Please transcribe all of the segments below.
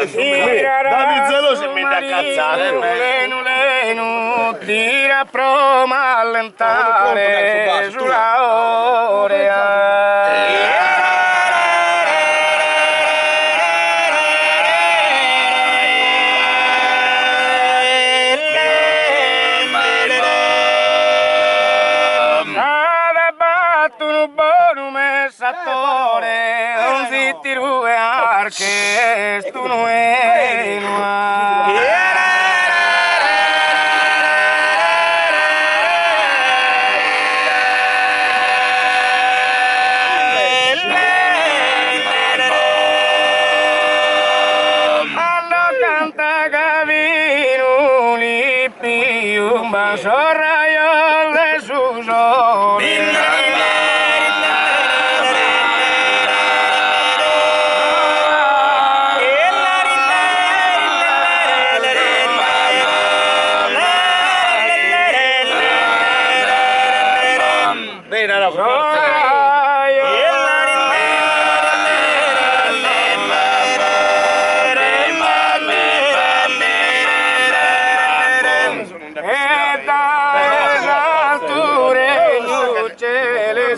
Davizzelo si mette a cazzare. Lenu, tira proma a allentare sulla orea. Non si tirue arche, stu non è canta Gavino, li più un basorraio le su soli.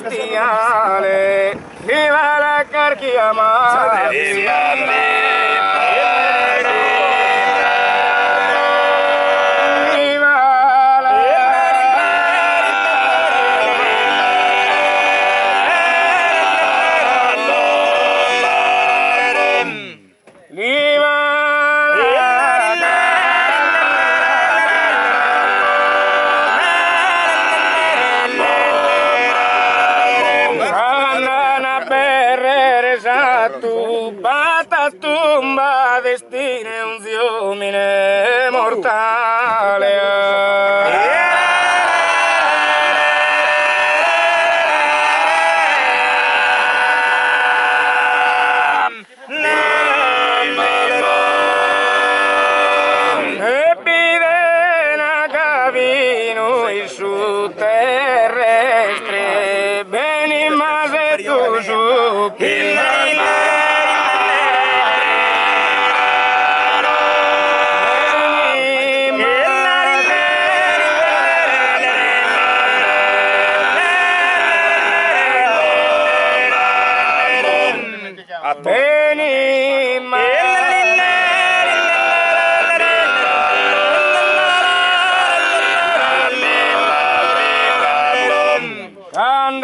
Celestiale, viva la carchia amata, tu patatumba destine un ziomine mortale. Epidena Gavino il su terrestre, beni ma se tu su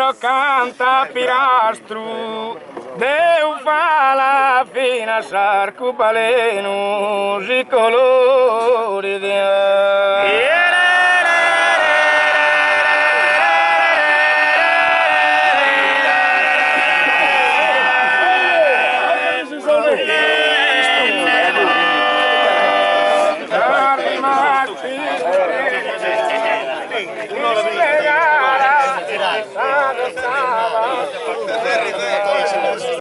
quando canta Pirastru, Deu fa la fina sarcubaleno, si colori di